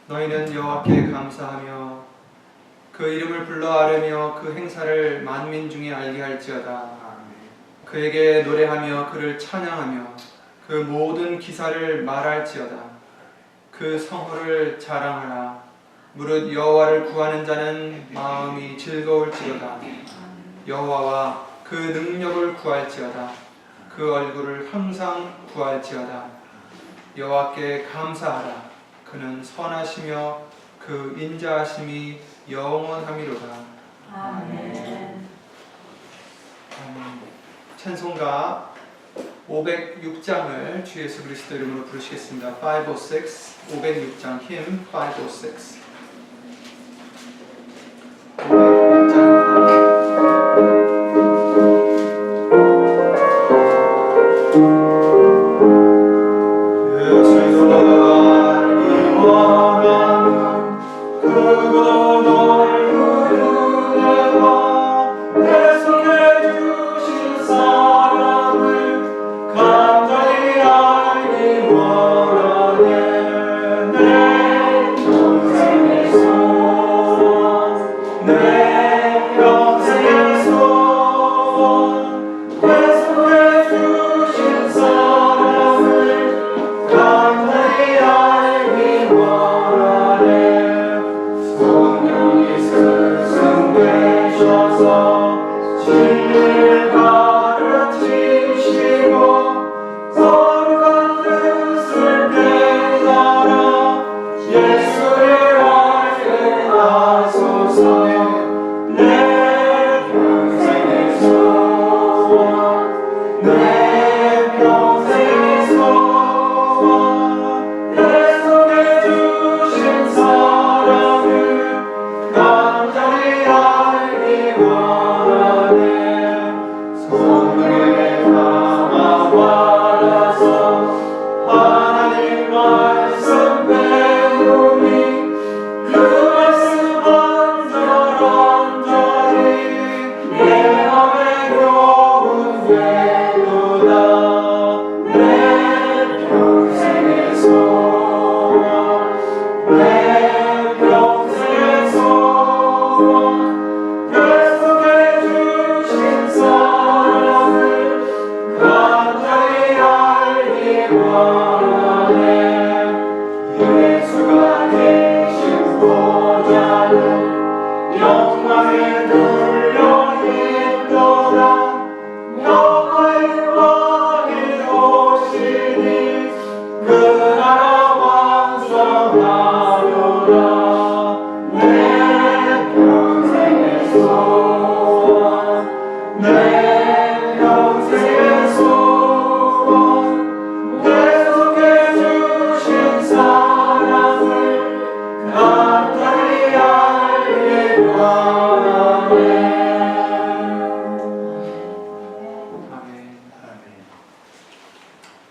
너희는 여호와께 감사하며 그 이름을 불러 아뢰며 그 행사를 만민 중에 알게 할지어다. 그에게 노래하며 그를 찬양하며 그 모든 기사를 말할지어다. 그 성호를 자랑하라. 무릇 여호와를 구하는 자는 마음이 즐거울지어다. 여호와와 그 능력을 구할지어다. 그 얼굴을 항상 구할지어다. 여호와께 감사하라. 그는 선하시며 그 인자하심이 영원함이로다. 아멘. 찬송가 506장을 주 예수 그리스도 이름으로 부르시겠습니다. 506, 506장 힘 506. 506장입니다.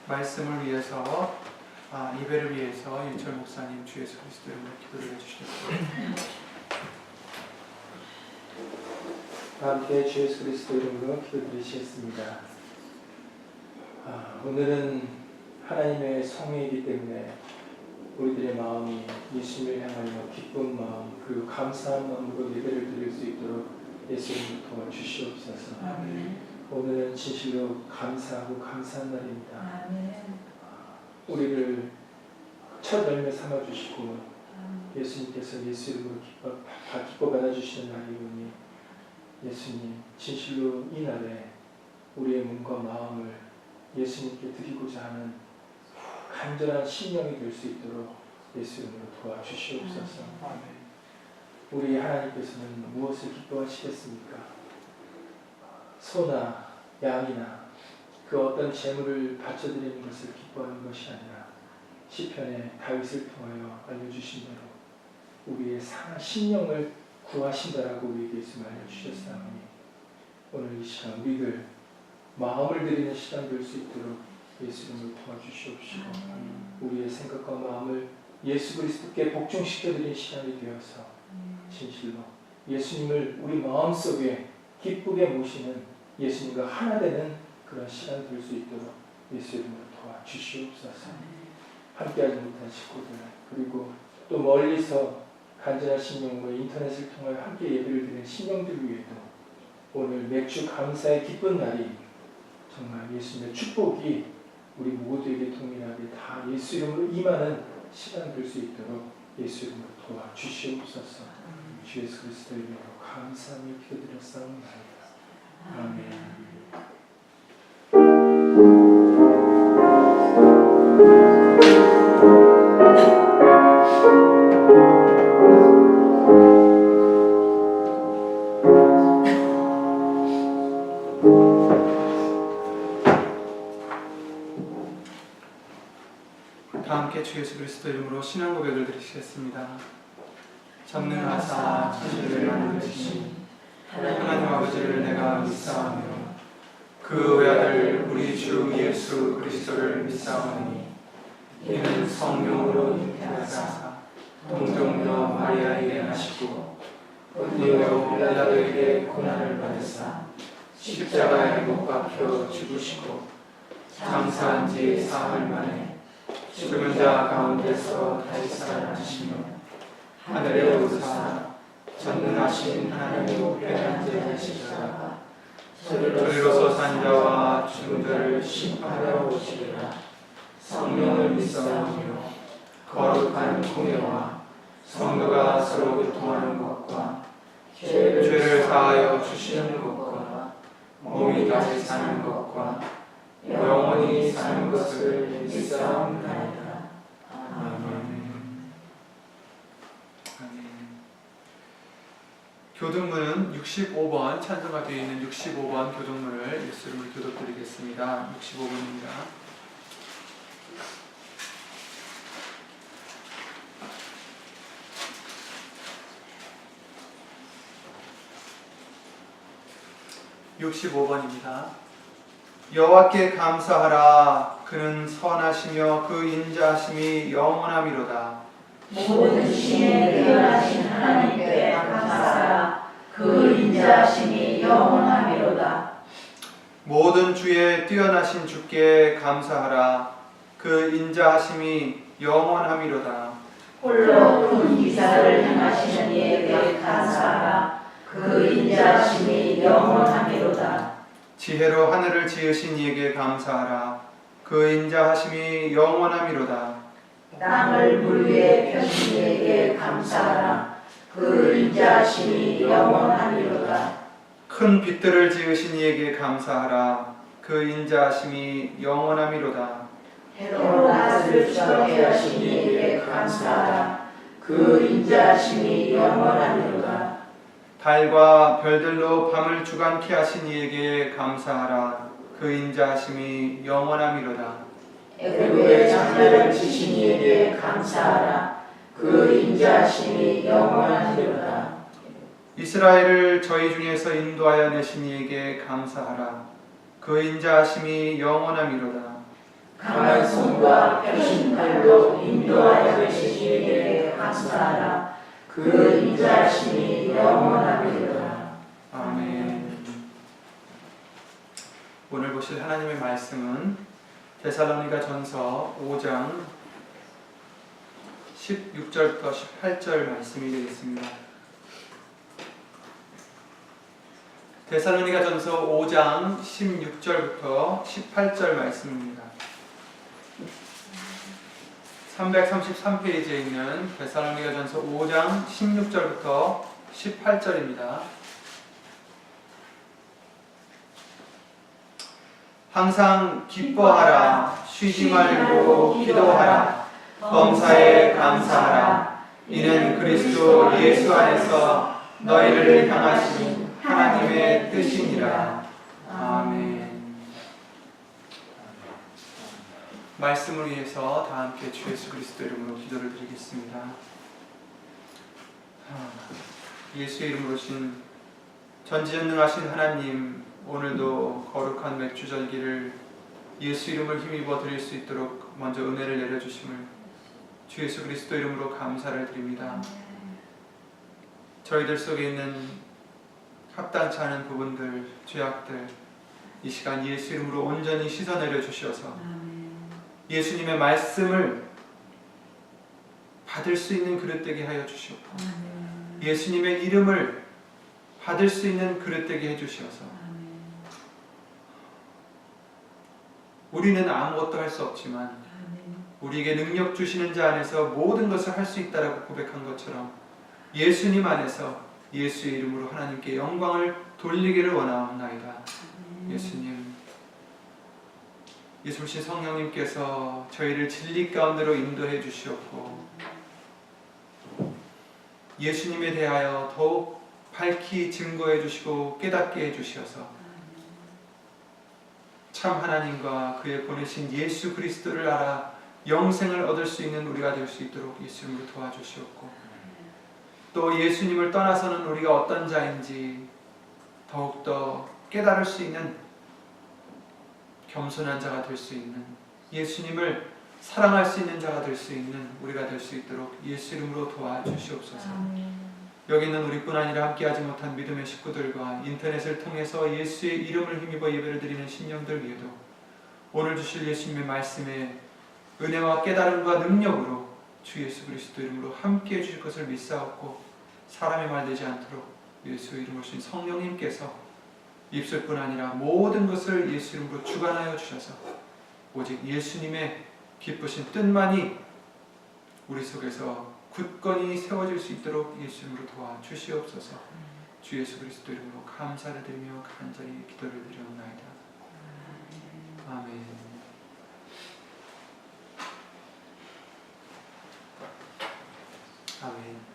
말씀을 위해서 예배를 위해서 윤철 목사님 주 예수 그리스도 이름으로 기도를 해주시겠습니다. 함께 주 예수 그리스도 이름으로 기도드리시겠습니다. 오늘은 하나님의 성회이기 때문에 우리들의 마음이 예수님을 향하여 기쁜 마음 그리고 감사한 마음으로 예배를 드릴 수 있도록 예수님을 도와주시옵소서. 아멘. 오늘은 진실로 감사하고 감사한 날입니다. 아멘. 우리를 첫 열매 삼아주시고 예수님께서 예수 이름으로 기뻐 받아주시는 날이오니 예수님 진실로 이 날에 우리의 몸과 마음을 예수님께 드리고자 하는 간절한 심령이 될 수 있도록 예수 이름으로 도와주시옵소서. 우리 하나님께서는 무엇을 기뻐하시겠습니까? 소나 양이나 그 어떤 재물을 바쳐드리는 것을 기뻐하는 것이 아니라 시편에 다윗을 통하여 알려주신 대로 우리의 상한 심령을 구하신다라고 우리에게서 알려주셨사오니 오늘 이 시간 우리들 마음을 드리는 시간 될 수 있도록 예수 이름으로 도와주시옵시고 우리의 생각과 마음을 예수 그리스도께 복종시켜드린 시간이 되어서 진실로 예수님을 우리 마음속에 기쁘게 모시는 예수님과 하나 되는 그런 시간 될 수 있도록 예수 이름으로 도와주시옵소서. 함께하지 못한 식구들 그리고 또 멀리서 간절한 심령으로 인터넷을 통하여 함께 예배를 드리는 심령들 위에도 오늘 맥주 감사의 기쁜 날이 정말 예수님의 축복이 우리 모두에게 동일하게 다 예수 이름으로 임하는 시간 될 수 있도록 예수 이름으로 도와주시옵소서. 주 예수 그리스도 이름으로 감사하며 기도드렸사옵나이다. 아멘. 다 함께 주 예수 그리스도 이름으로 신앙 고백을 드리시겠습니다. 전능하사 천지를 만드신 하나님 아버지를 내가 믿사오며 그 외아들 우리 주 예수 그리스도를 믿사오니 이는 성령으로 잉태하사 동정녀 마리아에게 나시고 본디오 빌라도에게 고난을 받으사 십자가에 못 박혀 죽으시고 장사한 지 사흘 만에 죽은 자 가운데서 다시 살아나시며 하늘에 오르사 전능하신 하나님 우편에 앉아 계시다가 저리로서 산 자와 죽은 자를 심판하러 오시리라. 성령을 믿사오며 거룩한 공예와 성도가 서로 교통하는 것과 죄를 사하여 주시는 것과 몸이 다시 사는 것과 영원히 사는 것을 믿사옵나이다. 아멘. 교동문은 65번 찬송가 뒤에 있는 65번 교동문을 예수 이름으로 교독드리겠습니다. 65번입니다. 여호와께 감사하라. 그는 선하시며 그 인자하심이 영원하미로다. 모든 신에 뛰어나신 하나님께 감사하라. 그 인자하심이 영원하미로다. 모든 주에 뛰어나신 주께 감사하라. 그 인자하심이 영원하미로다. 홀로 큰 기사를 행하시는 이에게 감사하라. 그 인자하심이 영원하미로다. 지혜로 하늘을 지으신 이에게 감사하라. 그 인자하심이 영원하미로다. 땅을 물 위에 펴신 이에게 감사하라. 그 인자하심이 영원하미로다. 큰 빛들을 지으신 이에게 감사하라. 그 인자하심이 영원하미로다. 해로 낮을 저렇게 하신 이에게 감사하라. 그 인자하심이 영원하미로다. 달과 별들로 밤을 주관케 하신 이에게 감사하라. 그 인자하심이 영원하미로다. 애굽의 장자를 치신 이에게 감사하라. 그 인자하심이 영원하미로다. 이스라엘을 저희 중에서 인도하여 내신 이에게 감사하라. 그 인자하심이 영원하미로다. 강한 손과 펴신 팔로 인도하여 내신 이에게 감사하라. 그 인자하심이 영원하미로다. 아멘. 오늘 보실 하나님의 말씀은 데살로니가 전서 5장 16절부터 18절 말씀이 되겠습니다. 데살로니가 전서 5장 16절부터 18절 말씀입니다. 333페이지에 있는 데살로니가 전서 5장 16절부터 18절입니다. 항상 기뻐하라. 쉬지 말고 기도하라. 범사에 감사하라. 이는 그리스도 예수 안에서 너희를 향하신 하나님의 뜻이니라. 아멘. 말씀을 위해서 다 함께 주 예수 그리스도 이름으로 기도를 드리겠습니다. 예수의 이름으로 신 전지전능하신 하나님, 오늘도 거룩한 맥주절기를 예수 이름을 힘입어 드릴 수 있도록 먼저 은혜를 내려주심을 주 예수 그리스도 이름으로 감사를 드립니다. 저희들 속에 있는 합당치 않은 부분들, 죄악들, 이 시간 예수 이름으로 온전히 씻어내려 주셔서 예수님의 말씀을 받을 수 있는 그릇 되게 하여 주시옵고, 예수님의 이름을 받을 수 있는 그릇 되게 해주셔서, 우리는 아무것도 할 수 없지만 우리에게 능력 주시는 자 안에서 모든 것을 할 수 있다라고 고백한 것처럼 예수님 안에서 예수의 이름으로 하나님께 영광을 돌리기를 원하옵나이다. 예수님, 예수님 성령님께서 저희를 진리 가운데로 인도해 주시옵고, 예수님에 대하여 더욱 밝히 증거해 주시고 깨닫게 해 주셔서 참 하나님과 그의 보내신 예수 그리스도를 알아 영생을 얻을 수 있는 우리가 될 수 있도록 예수님을 도와주시옵고, 또 예수님을 떠나서는 우리가 어떤 자인지 더욱더 깨달을 수 있는 겸손한 자가 될 수 있는, 예수님을 사랑할 수 있는 자가 될 수 있는 우리가 될 수 있도록 예수 이름으로 도와주시옵소서. 여기 있는 우리뿐 아니라 함께하지 못한 믿음의 식구들과 인터넷을 통해서 예수의 이름을 힘입어 예배를 드리는 신령들 위에도 오늘 주실 예수님의 말씀에 은혜와 깨달음과 능력으로 주 예수 그리스도 이름으로 함께해 주실 것을 믿사옵고, 사람의 말 되지 않도록 예수 이름으로 신 성령님께서 입술뿐 아니라 모든 것을 예수 이름으로 주관하여 주셔서 오직 예수님의 기쁘신 뜻만이 우리 속에서 굳건히 세워질 수 있도록 예수 이름으로 도와주시옵소서. 주 예수 그리스도 이름으로 감사를 드리며 간절히 기도를 드리옵나이다. 아멘. 아멘.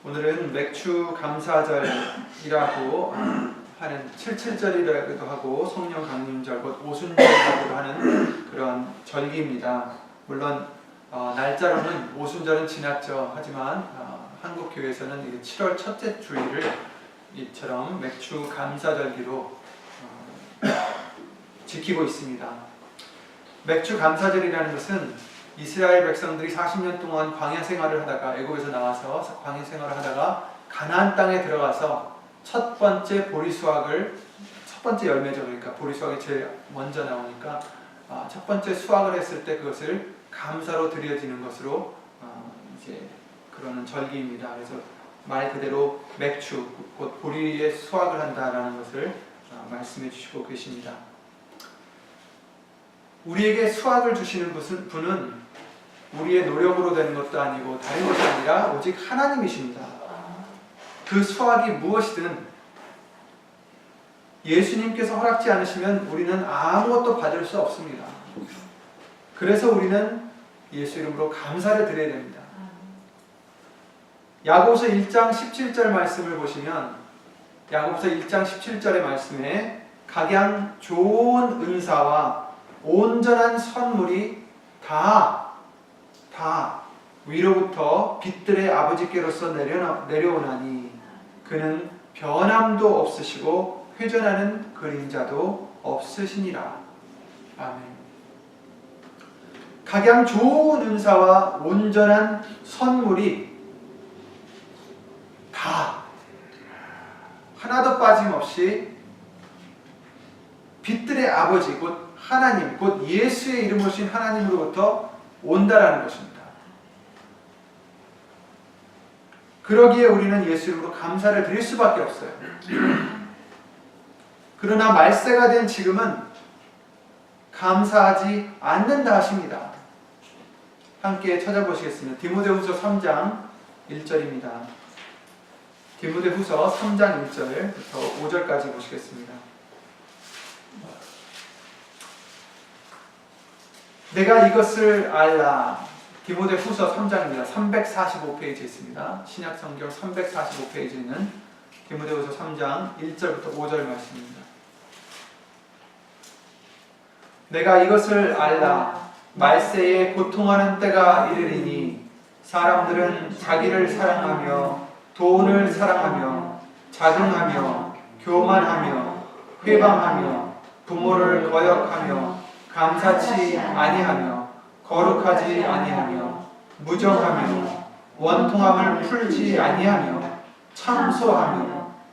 오늘은 맥주 감사절이라고 하는 77절이라고도 하고 성령 강림절, 곧 오순절이라고도 하는 그런 절기입니다. 물론 날짜로는 오순절은 지났죠. 하지만 한국 교회에서는 7월 첫째 주일을 이처럼 맥주 감사절기로 지키고 있습니다. 맥주 감사절이라는 것은 이스라엘 백성들이 40년 동안 광야 생활을 하다가, 애굽에서 나와서 광야 생활을 하다가 가나안 땅에 들어가서 첫 번째 보리 수확을, 첫 번째 열매죠. 그러니까 보리 수확이 제일 먼저 나오니까 첫 번째 수확을 했을 때 그것을 감사로 드려지는 것으로 이제 그러는 절기입니다. 그래서 말 그대로 맥주, 곧 보리의 수확을 한다라는 것을 말씀해 주시고 계십니다. 우리에게 수확을 주시는 분은 우리의 노력으로 되는 것도 아니고 다른 것이 아니라 오직 하나님이십니다. 그 수확이 무엇이든 예수님께서 허락지 않으시면 우리는 아무것도 받을 수 없습니다. 그래서 우리는 예수 이름으로 감사를 드려야 됩니다. 야고보서 1장 17절 말씀을 보시면, 야고보서 1장 17절의 말씀에 각양 좋은 은사와 온전한 선물이 다 위로부터 빛들의 아버지께로서 내려오나니 그는 변함도 없으시고 회전하는 그림자도 없으시니라. 아멘. 각양 좋은 은사와 온전한 선물이 다 하나도 빠짐없이 빛들의 아버지, 곧 하나님, 곧 예수의 이름으로 신 하나님으로부터 온다라는 것입니다. 그러기에 우리는 예수 이름으로 감사를 드릴 수밖에 없어요. 그러나 말세가 된 지금은 감사하지 않는다 하십니다. 함께 찾아보시겠습니다. 디모데후서 3장 1절입니다. 디모데후서 3장 1절부터 5절까지 보시겠습니다. 내가 이것을 알라. 디모데후서 3장입니다. 345페이지에 있습니다. 신약성경 345페이지에 있는 디모데후서 3장 1절부터 5절 말씀입니다. 내가 이것을 알라. 말세에 고통하는 때가 이르리니 사람들은 자기를 사랑하며 돈을 사랑하며 자긍하며 교만하며 회방하며 부모를 거역하며 감사치 아니하며 거룩하지 아니하며 무정하며 원통함을 풀지 아니하며 참소하며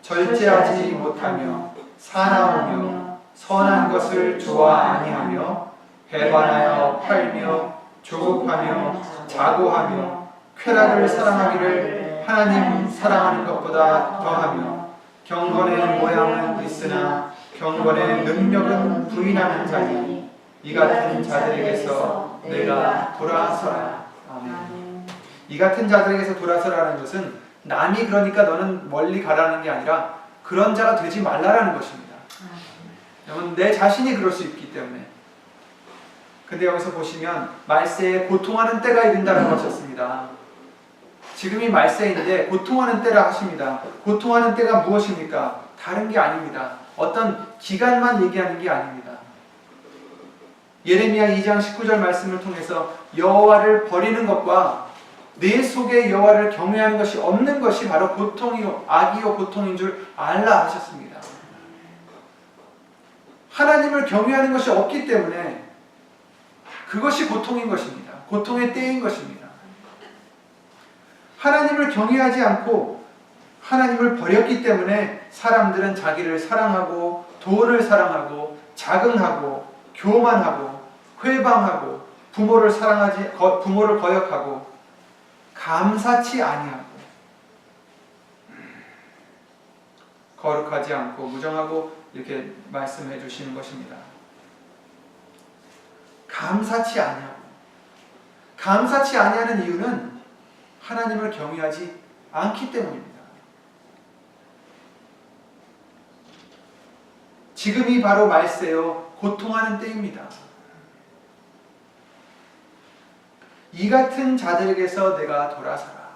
절제하지 못하며 사나우며 선한 것을 좋아 아니하며 배반하여 팔며 조급하며 자고하며 쾌락을 사랑하기를 하나님 사랑하는 것보다 더하며 경건의 모양은 있으나 경건의 능력은 부인하는 자니 이 같은 자들에게서 내가 돌아서라. 아멘. 이 같은 자들에게서 돌아서라는 것은 남이 그러니까 너는 멀리 가라는 게 아니라 그런 자가 되지 말라라는 것입니다. 여러분, 내 자신이 그럴 수 있기 때문에. 근데 여기서 보시면 말세에 고통하는 때가 이른다는 것이었습니다. 지금이 말세인데 고통하는 때라 하십니다. 고통하는 때가 무엇입니까? 다른 게 아닙니다. 어떤 기간만 얘기하는 게 아닙니다. 예레미야 2장 19절 말씀을 통해서 여호와를 버리는 것과 내 속에 여호와를 경외하는 것이 없는 것이 바로 고통이요 악이요 고통인 줄 알라 하셨습니다. 하나님을 경외하는 것이 없기 때문에 그것이 고통인 것입니다. 고통의 때인 것입니다. 하나님을 경외하지 않고 하나님을 버렸기 때문에 사람들은 자기를 사랑하고 돈을 사랑하고 자긍하고 교만하고 회방하고 부모를 거역하고 감사치 아니하고 거룩하지 않고 무정하고 이렇게 말씀해 주시는 것입니다. 감사치 아니하고 감사치 아니하는 이유는 하나님을 경외하지 않기 때문입니다. 지금이 바로 말세요 고통하는 때입니다. 이 같은 자들에게서 내가 돌아서라.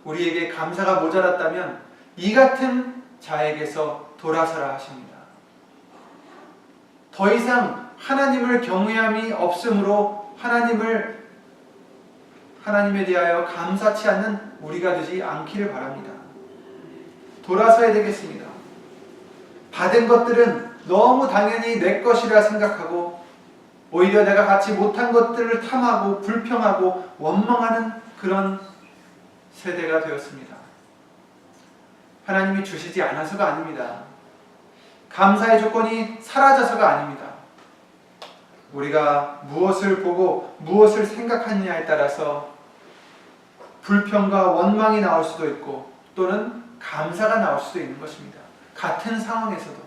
우리에게 감사가 모자랐다면 이 같은 자에게서 돌아서라 하십니다. 더 이상 하나님을 경외함이 없으므로 하나님에 대하여 감사치 않는 우리가 되지 않기를 바랍니다. 돌아서야 되겠습니다. 받은 것들은 너무 당연히 내 것이라 생각하고 오히려 내가 갖지 못한 것들을 탐하고 불평하고 원망하는 그런 세대가 되었습니다. 하나님이 주시지 않아서가 아닙니다. 감사의 조건이 사라져서가 아닙니다. 우리가 무엇을 보고 무엇을 생각하느냐에 따라서 불평과 원망이 나올 수도 있고 또는 감사가 나올 수도 있는 것입니다. 같은 상황에서도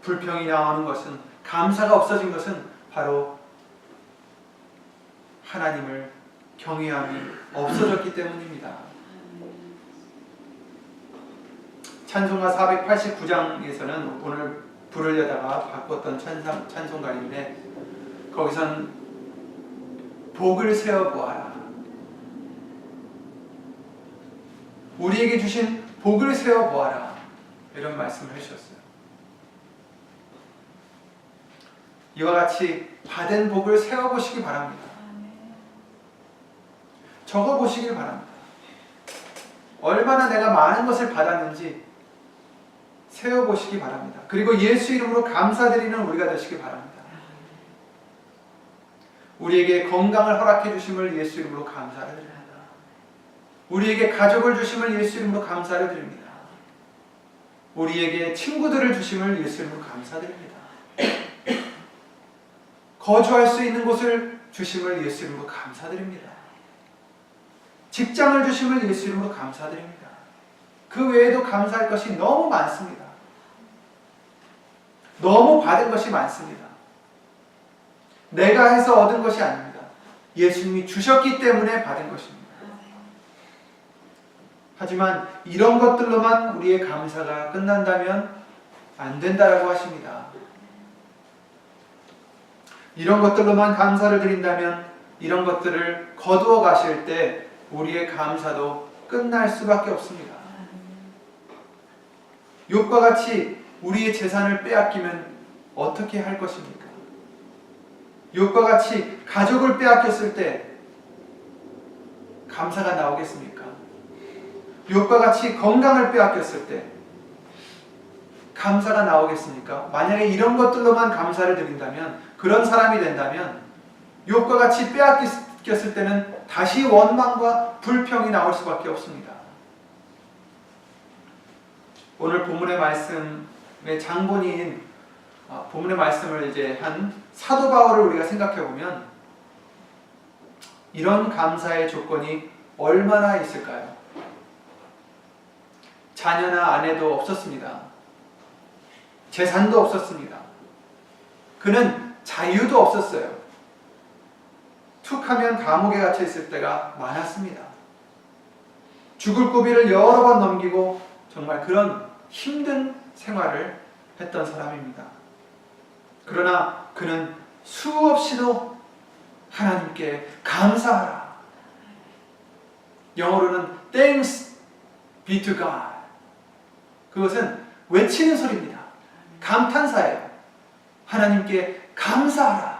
불평이 나오는 것은 감사가 없어진 것은 바로 하나님을 경외함이 없어졌기 때문입니다. 찬송가 489장에서는 오늘 부르려다가 바꿨던 찬송가인데 거기선 복을 세어보아라. 우리에게 주신 복을 세어보아라. 이런 말씀을 해주셨어요. 이와 같이 받은 복을 세어보시기 바랍니다. 적어보시길 바랍니다. 얼마나 내가 많은 것을 받았는지 세어보시기 바랍니다. 그리고 예수 이름으로 감사드리는 우리가 되시기 바랍니다. 우리에게 건강을 허락해 주심을 예수 이름으로 감사를 드립니다. 우리에게 가족을 주심을 예수 이름으로 감사를 드립니다. 우리에게 친구들을 주심을 예수 이름으로 감사드립니다. 거주할 수 있는 곳을 주심을 예수 이름으로 감사드립니다. 직장을 주심을 예수 이름으로 감사드립니다. 그 외에도 감사할 것이 너무 많습니다. 너무 받은 것이 많습니다. 내가 해서 얻은 것이 아닙니다. 예수님이 주셨기 때문에 받은 것입니다. 하지만 이런 것들로만 우리의 감사가 끝난다면 안 된다라고 하십니다. 이런 것들로만 감사를 드린다면 이런 것들을 거두어 가실 때 우리의 감사도 끝날 수밖에 없습니다. 욥과 같이 우리의 재산을 빼앗기면 어떻게 할 것입니까? 욥과 같이 가족을 빼앗겼을 때 감사가 나오겠습니까? 욥과 같이 건강을 빼앗겼을 때 감사가 나오겠습니까? 만약에 이런 것들로만 감사를 드린다면, 그런 사람이 된다면 욥과 같이 빼앗겼을 때는 다시 원망과 불평이 나올 수밖에 없습니다. 오늘 본문의 말씀의 장본인 본문의 말씀을 이제 한 사도 바울을 우리가 생각해 보면 이런 감사의 조건이 얼마나 있을까요? 자녀나 아내도 없었습니다. 재산도 없었습니다. 그는 자유도 없었어요. 툭하면 감옥에 갇혀 있을 때가 많았습니다. 죽을 고비를 여러 번 넘기고 정말 그런 힘든 생활을 했던 사람입니다. 그러나 그는 수없이도 하나님께 감사하라. 영어로는 Thanks be to God. 그것은 외치는 소리입니다. 감탄사예요. 하나님께 감사하라.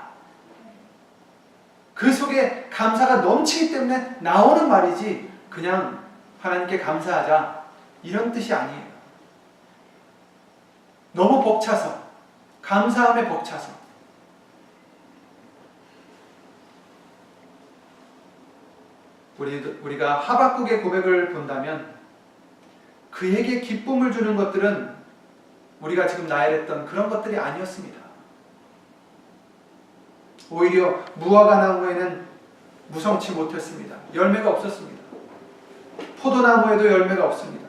그 속에 감사가 넘치기 때문에 나오는 말이지 그냥 하나님께 감사하자 이런 뜻이 아니에요. 너무 벅차서, 감사함에 벅차서. 우리가 하박국의 고백을 본다면 그에게 기쁨을 주는 것들은 우리가 지금 나열했던 그런 것들이 아니었습니다. 오히려 무화과 나무에는 무성치 못했습니다. 열매가 없었습니다. 포도나무에도 열매가 없습니다.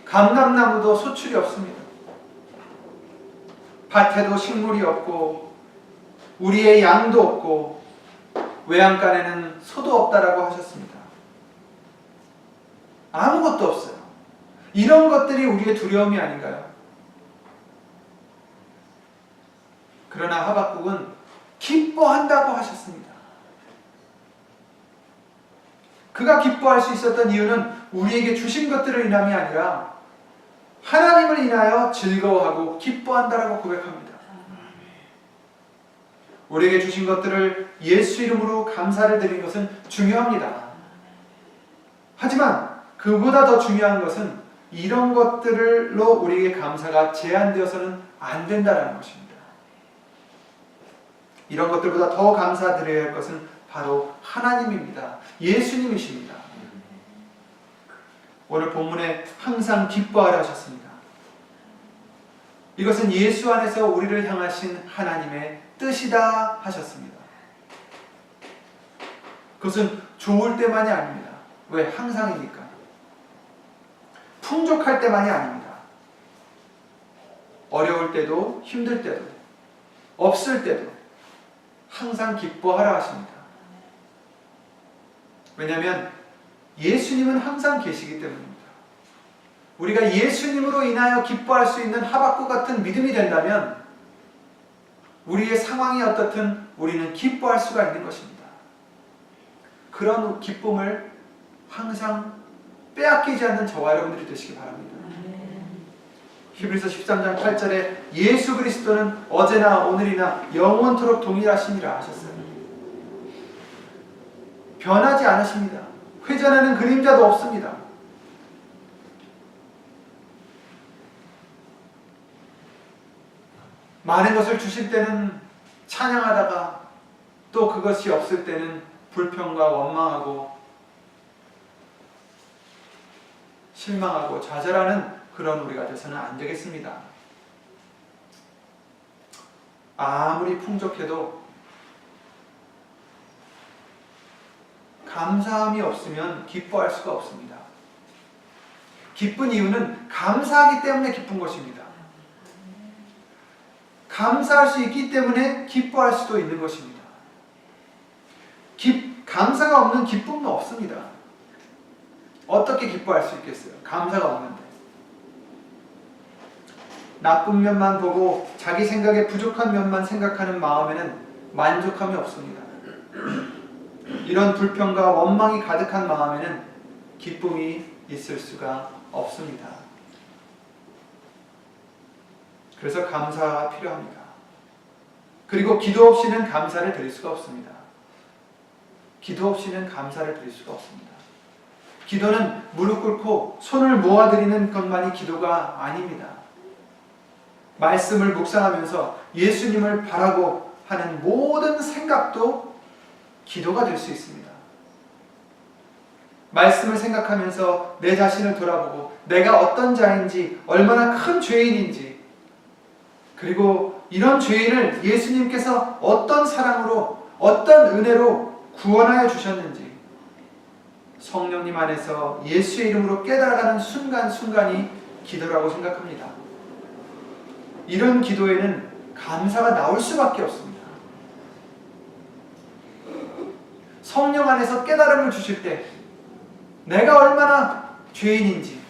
감람나무도 소출이 없습니다. 밭에도 식물이 없고 우리의 양도 없고 외양간에는 소도 없다라고 하셨습니다. 아무것도 없어요. 이런 것들이 우리의 두려움이 아닌가요? 그러나 하박국은 기뻐한다고 하셨습니다. 그가 기뻐할 수 있었던 이유는 우리에게 주신 것들을 인함이 아니라 하나님을 인하여 즐거워하고 기뻐한다라고 고백합니다. 우리에게 주신 것들을 예수 이름으로 감사를 드리는 것은 중요합니다. 하지만 그보다 더 중요한 것은 이런 것들로 우리에게 감사가 제한되어서는 안 된다는 것입니다. 이런 것들보다 더 감사드려야 할 것은 바로 하나님입니다. 예수님이십니다. 오늘 본문에 항상 기뻐하라 하셨습니다. 이것은 예수 안에서 우리를 향하신 하나님의 뜻이다 하셨습니다. 그것은 좋을 때만이 아닙니다. 왜? 항상이니까. 풍족할 때만이 아닙니다. 어려울 때도, 힘들 때도, 없을 때도 항상 기뻐하라 하십니다. 왜냐하면 예수님은 항상 계시기 때문입니다. 우리가 예수님으로 인하여 기뻐할 수 있는 하박국 같은 믿음이 된다면 우리의 상황이 어떻든 우리는 기뻐할 수가 있는 것입니다. 그런 기쁨을 항상 빼앗기지 않는 저와 여러분들이 되시기 바랍니다. 히브리서 13장 8절에 예수 그리스도는 어제나 오늘이나 영원토록 동일하심이라 하셨어요. 변하지 않으십니다. 회전하는 그림자도 없습니다. 많은 것을 주실 때는 찬양하다가 또 그것이 없을 때는 불평과 원망하고 실망하고 좌절하는 그런 우리가 돼서는 안 되겠습니다. 아무리 풍족해도 감사함이 없으면 기뻐할 수가 없습니다. 기쁜 이유는 감사하기 때문에 기쁜 것입니다. 감사할 수 있기 때문에 기뻐할 수도 있는 것입니다. 감사가 없는 기쁨은 없습니다. 어떻게 기뻐할 수 있겠어요? 감사가 없는데. 나쁜 면만 보고 자기 생각에 부족한 면만 생각하는 마음에는 만족함이 없습니다. 이런 불평과 원망이 가득한 마음에는 기쁨이 있을 수가 없습니다. 그래서 감사가 필요합니다. 그리고 기도 없이는 감사를 드릴 수가 없습니다. 기도 없이는 감사를 드릴 수가 없습니다. 기도는 무릎 꿇고 손을 모아드리는 것만이 기도가 아닙니다. 말씀을 묵상하면서 예수님을 바라고 하는 모든 생각도 기도가 될 수 있습니다. 말씀을 생각하면서 내 자신을 돌아보고 내가 어떤 자인지, 얼마나 큰 죄인인지, 그리고 이런 죄인을 예수님께서 어떤 사랑으로, 어떤 은혜로 구원하여 주셨는지 성령님 안에서 예수의 이름으로 깨달아가는 순간순간이 기도라고 생각합니다. 이런 기도에는 감사가 나올 수밖에 없습니다. 성령 안에서 깨달음을 주실 때 내가 얼마나 죄인인지,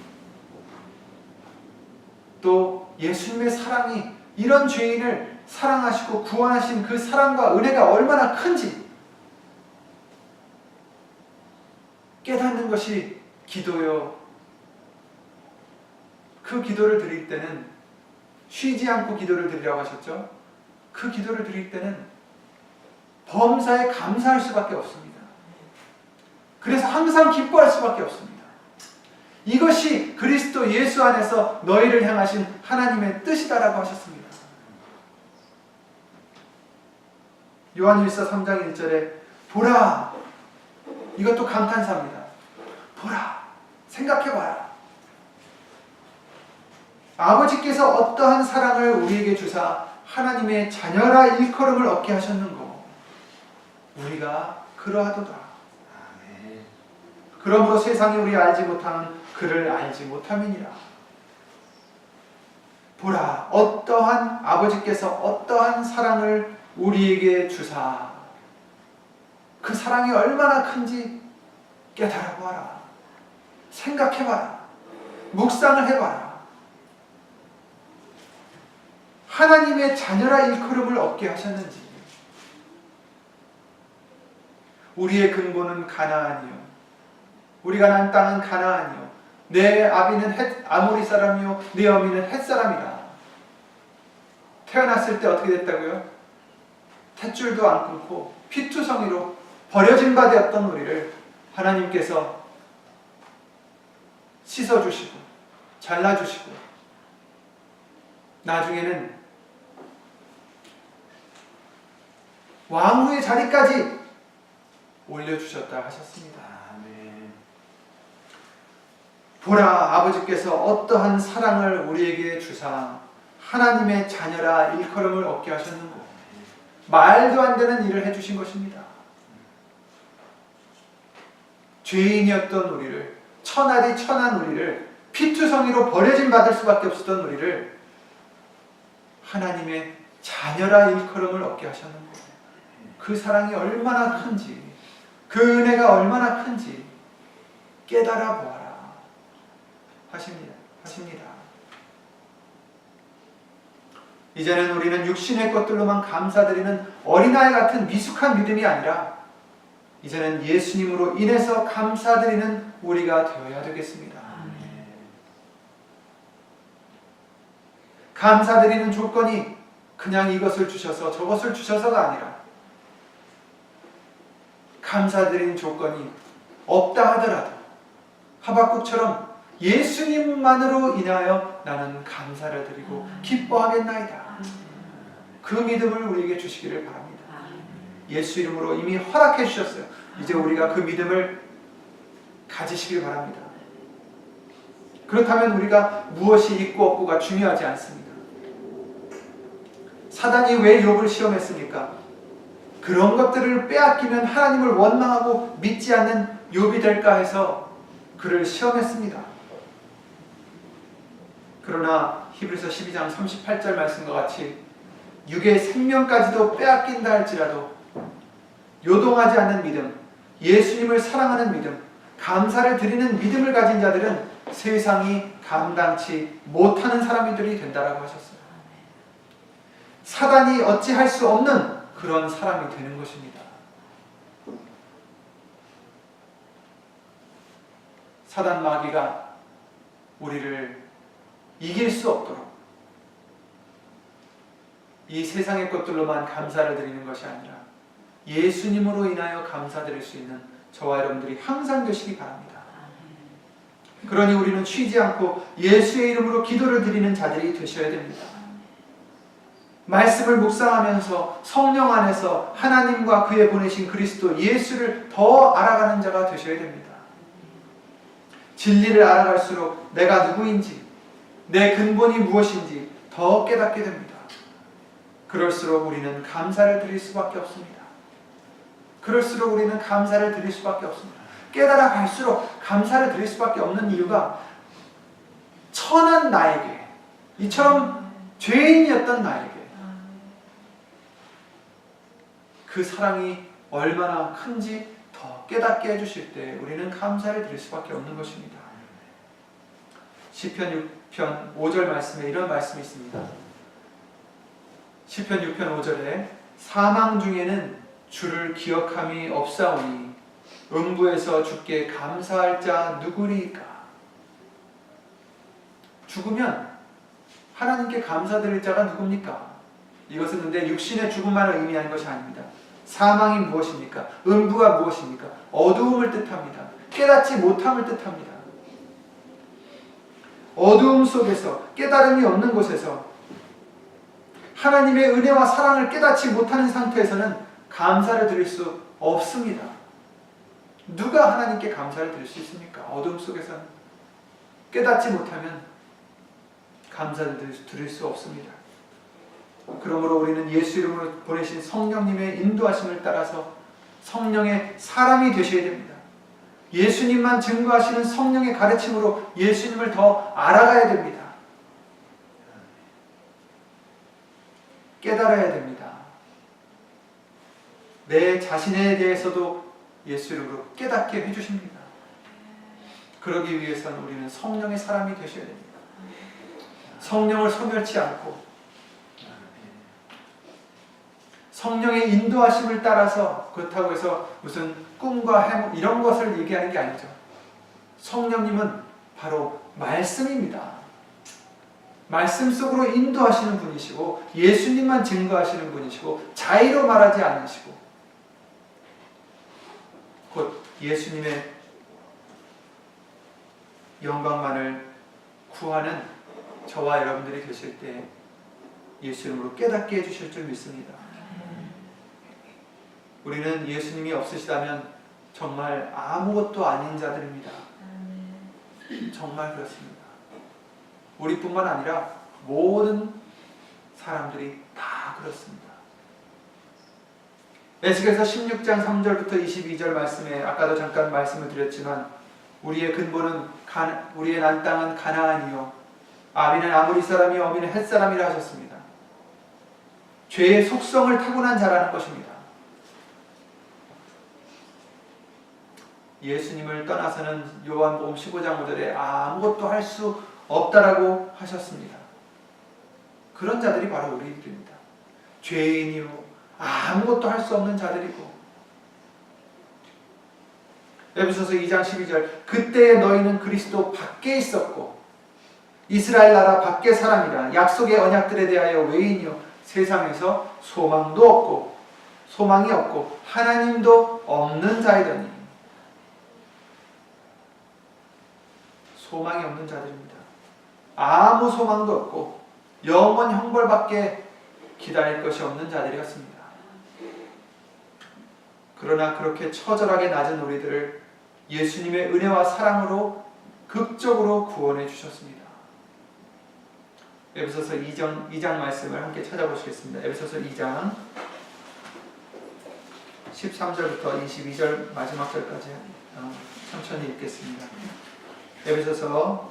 또 예수님의 사랑이 이런 죄인을 사랑하시고 구원하신 그 사랑과 은혜가 얼마나 큰지 깨닫는 것이 기도요. 그 기도를 드릴 때는 쉬지 않고 기도를 드리라고 하셨죠. 그 기도를 드릴 때는 범사에 감사할 수밖에 없습니다. 그래서 항상 기뻐할 수밖에 없습니다. 이것이 그리스도 예수 안에서 너희를 향하신 하나님의 뜻이다라고 하셨습니다. 요한일서 3장 1절에 보라, 이것도 감탄사입니다. 보라, 생각해봐라. 아버지께서 어떠한 사랑을 우리에게 주사 하나님의 자녀라 일컬음을 얻게 하셨는고 우리가 그러하도다. 그러므로 세상이 우리 알지 못하는 그를 알지 못함이니라. 보라, 어떠한 아버지께서 어떠한 사랑을 우리에게 주사 그 사랑이 얼마나 큰지 깨달아 봐라. 생각해봐라. 묵상을 해봐라. 하나님의 자녀라 일컬음을 얻게 하셨는지. 우리의 근본은 가나안이요, 우리가 난 땅은 가나안이요, 내 아비는 아모리 사람이요 내 어미는 헷 사람이라. 태어났을 때 어떻게 됐다고요? 탯줄도 안 끊고 피투성이로 버려진 바 되었던 우리를 하나님께서 씻어주시고 잘라주시고 나중에는 왕후의 자리까지 올려주셨다 하셨습니다. 보라, 아버지께서 어떠한 사랑을 우리에게 주사 하나님의 자녀라 일컬음을 얻게 하셨는고. 말도 안 되는 일을 해주신 것입니다. 죄인이었던 우리를, 천하디 천한 우리를, 피투성이로 버려진 받을 수밖에 없었던 우리를 하나님의 자녀라 일컬음을 얻게 하셨는고. 그 사랑이 얼마나 큰지, 그 은혜가 얼마나 큰지 깨달아 보아라 하십니다. 이제는 우리는 육신의 것들로만 감사드리는 어린아이 같은 미숙한 믿음이 아니라 이제는 예수님으로 인해서 감사드리는 우리가 되어야 되겠습니다. 감사드리는 조건이 그냥 이것을 주셔서 저것을 주셔서가 아니라 감사드리는 조건이 없다 하더라도 하박국처럼 예수님만으로 인하여 나는 감사를 드리고 기뻐하겠나이다. 그 믿음을 우리에게 주시기를 바랍니다. 예수 이름으로 이미 허락해 주셨어요. 이제 우리가 그 믿음을 가지시길 바랍니다. 그렇다면 우리가 무엇이 있고 없고가 중요하지 않습니다. 사단이 왜 욥을 시험했습니까? 그런 것들을 빼앗기면 하나님을 원망하고 믿지 않는 욥이 될까 해서 그를 시험했습니다. 그러나 히브리서 12장 38절 말씀과 같이 육의 생명까지도 빼앗긴다 할지라도 요동하지 않는 믿음, 예수님을 사랑하는 믿음, 감사를 드리는 믿음을 가진 자들은 세상이 감당치 못하는 사람들이 된다라고 하셨어요. 사단이 어찌할 수 없는 그런 사람이 되는 것입니다. 사단 마귀가 우리를 이길 수 없도록 이 세상의 것들로만 감사를 드리는 것이 아니라 예수님으로 인하여 감사드릴 수 있는 저와 여러분들이 항상 되시기 바랍니다. 그러니 우리는 쉬지 않고 예수의 이름으로 기도를 드리는 자들이 되셔야 됩니다. 말씀을 묵상하면서 성령 안에서 하나님과 그의 보내신 그리스도 예수를 더 알아가는 자가 되셔야 됩니다. 진리를 알아갈수록 내가 누구인지, 내 근본이 무엇인지 더 깨닫게 됩니다. 그럴수록 우리는 감사를 드릴 수밖에 없습니다. 그럴수록 우리는 감사를 드릴 수밖에 없습니다. 깨달아 갈수록 감사를 드릴 수밖에 없는 이유가 천한 나에게, 이처럼 죄인이었던 나에게 그 사랑이 얼마나 큰지 더 깨닫게 해주실 때 우리는 감사를 드릴 수밖에 없는 것입니다. 시편 6편 5절 말씀에 이런 말씀이 있습니다. 시편 6편 5절에 사망 중에는 주를 기억함이 없사오니 음부에서 주께 감사할 자 누구리까? 죽으면 하나님께 감사드릴 자가 누굽니까? 이것은 근데 육신의 죽음만을 의미하는 것이 아닙니다. 사망이 무엇입니까? 음부가 무엇입니까? 어두움을 뜻합니다. 깨닫지 못함을 뜻합니다. 어두움 속에서, 깨달음이 없는 곳에서 하나님의 은혜와 사랑을 깨닫지 못하는 상태에서는 감사를 드릴 수 없습니다. 누가 하나님께 감사를 드릴 수 있습니까? 어두움 속에서는 깨닫지 못하면 감사를 드릴 수 없습니다. 그러므로 우리는 예수 이름으로 보내신 성령님의 인도하심을 따라서 성령의 사람이 되셔야 됩니다. 예수님만 증거하시는 성령의 가르침으로 예수님을 더 알아가야 됩니다. 깨달아야 됩니다. 내 자신에 대해서도 예수 이름으로 깨닫게 해주십니다. 그러기 위해서는 우리는 성령의 사람이 되셔야 됩니다. 성령을 소멸치 않고 성령의 인도하심을 따라서, 그렇다고 해서 무슨 꿈과 해몽 이런 것을 얘기하는 게 아니죠. 성령님은 바로 말씀입니다. 말씀 속으로 인도하시는 분이시고 예수님만 증거하시는 분이시고 자의로 말하지 않으시고 곧 예수님의 영광만을 구하는 저와 여러분들이 되실 때 예수 이름으로 깨닫게 해주실 줄 믿습니다. 우리는 예수님이 없으시다면 정말 아무것도 아닌 자들입니다. 정말 그렇습니다. 우리뿐만 아니라 모든 사람들이 다 그렇습니다. 에스겔서 16장 3절부터 22절 말씀에 아까도 잠깐 말씀을 드렸지만 우리의 근본은 우리의 난 땅은 가나안이요 아비는 아모리 사람이요 어미는 헷 사람이라 하셨습니다. 죄의 속성을 타고난 자라는 것입니다. 예수님을 떠나서는 요한복음 15장 5절에 아무것도 할 수 없다라고 하셨습니다. 그런 자들이 바로 우리들입니다. 죄인이요 아무것도 할 수 없는 자들이고 에베소서 2장 12절 그때에 너희는 그리스도 밖에 있었고 이스라엘 나라 밖의 사람이라 약속의 언약들에 대하여 외인이요 세상에서 소망도 없고 소망이 없고 하나님도 없는 자이더니 소망이 없는 자들입니다. 아무 소망도 없고 영원 형벌밖에 기다릴 것이 없는 자들이었습니다. 그러나 그렇게 처절하게 낮은 우리들을 예수님의 은혜와 사랑으로 극적으로 구원해 주셨습니다. 에베소서 2장 말씀을 함께 찾아보시겠습니다. 에베소서 2장 13절부터 22절 마지막 절까지 천천히 읽겠습니다. 에베소서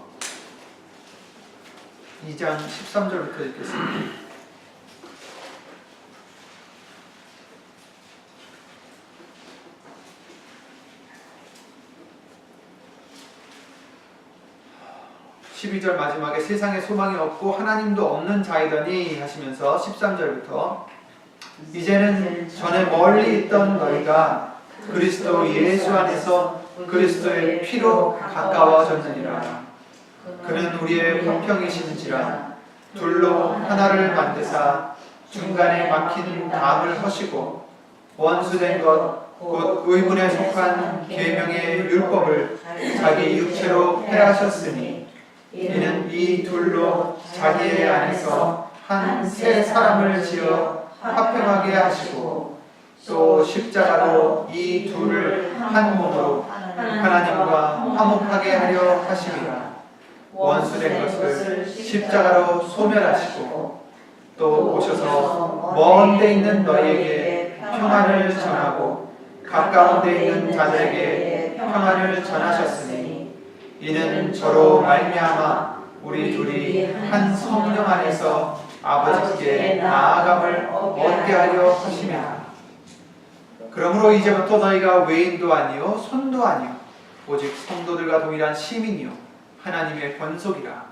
2장 13절부터 읽겠습니다. (12절) 마지막에 세상에 소망이 없고 하나님도 없는 자이더니 하시면서 13절부터 이제는 전에 멀리 있던 너희가 그리스도 예수 안에서 그리스도의 피로 가까워졌느니라. 그는 우리의 화평이신지라 둘로 하나를 만드사 중간에 막히는 담을 허시고 원수된 것 곧 의문에 속한 계명의 율법을 자기 육체로 폐하셨으니 이는 이 둘로 자기의 안에서 한 새 사람을 지어 화평하게 하시고 또 십자가로 이 둘을 한 몸으로 하나님과 화목하게 하려 하심이라. 원수된 것을 십자가로 소멸하시고 또 오셔서 먼 데 있는 너희에게 평안을 전하고 가까운 데 있는 자들에게 평안을 전하셨으니 이는 저로 말미암아 우리 둘이 한 성령 안에서 아버지께 나아감을 얻게 하려 하심이라. 그러므로 이제부터 너희가 외인도 아니요 손도 아니요 오직 성도들과 동일한 시민이요 하나님의 권속이라.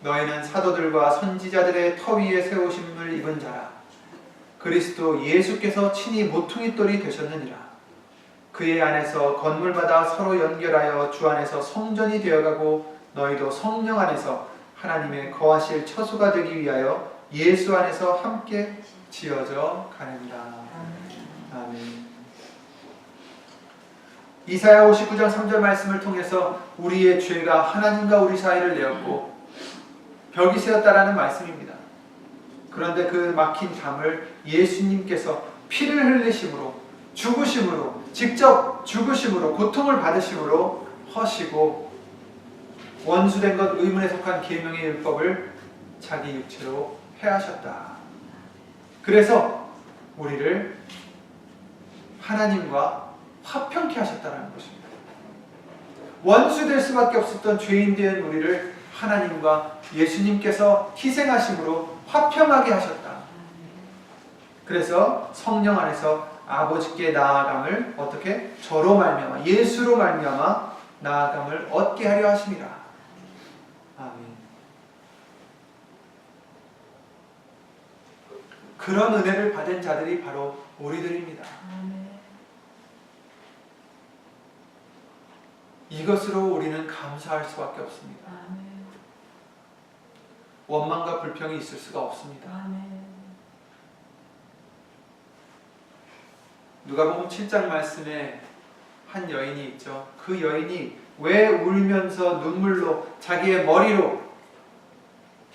너희는 사도들과 선지자들의 터 위에 세우심을 입은 자라. 그리스도 예수께서 친히 모퉁이 돌이 되셨느니라. 그의 안에서 건물마다 서로 연결하여 주 안에서 성전이 되어가고 너희도 성령 안에서 하나님의 거하실 처소가 되기 위하여 예수 안에서 함께 지어져 가는다. 아멘. 이사야 59장 3절 말씀을 통해서 우리의 죄가 하나님과 우리 사이를 내었고 벽이 세웠다라는 말씀입니다. 그런데 그 막힌 담을 예수님께서 피를 흘리심으로 죽으심으로 직접 죽으심으로 고통을 받으심으로 허시고 원수된 것 의문에 속한 계명의 율법을 자기 육체로 폐하셨다. 그래서 우리를 하나님과 화평케 하셨다는 것입니다. 원수될 수밖에 없었던 죄인 된 우리를 하나님과 예수님께서 희생하심으로 화평하게 하셨다. 그래서 성령 안에서 아버지께 나아감을 어떻게? 저로 말미암아 예수로 말미암아 나아감을 얻게 하려 하심이라. 아멘. 그런 은혜를 받은 자들이 바로 우리들입니다. 이것으로 우리는 감사할 수밖에 없습니다. 원망과 불평이 있을 수가 없습니다. 누가복음 7장 말씀에 한 여인이 있죠. 그 여인이 왜 울면서 눈물로 자기의 머리로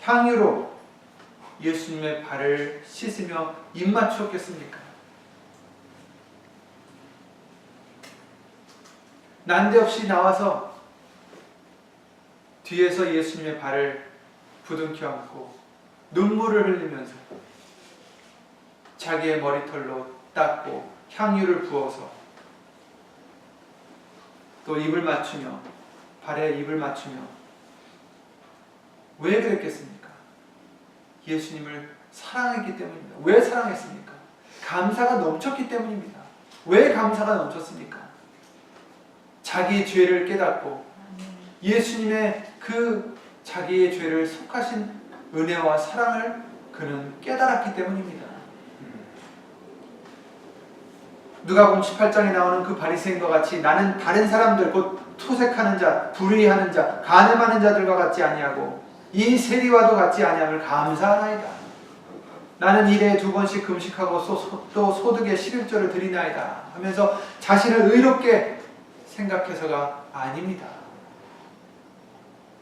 향유로 예수님의 발을 씻으며 입맞추었겠습니까? 난데없이 나와서 뒤에서 예수님의 발을 부둥켜 안고 눈물을 흘리면서 자기의 머리털로 닦고 향유를 부어서 또 입을 맞추며 발에 입을 맞추며 왜 그랬겠습니까? 예수님을 사랑했기 때문입니다. 왜 사랑했습니까? 감사가 넘쳤기 때문입니다. 왜 감사가 넘쳤습니까? 자기 죄를 깨닫고 예수님의 그 자기의 죄를 속하신 은혜와 사랑을 그는 깨달았기 때문입니다. 누가복음 18장에 나오는 그 바리새인과 같이 나는 다른 사람들 곧 토색하는 자, 불의하는 자, 간음하는 자들과 같지 아니하고 이 세리와도 같지 아니함을 감사하나이다. 나는 일에 2번씩 금식하고 또 소득의 11조를 드리나이다 하면서 자신을 의롭게 생각해서가 아닙니다.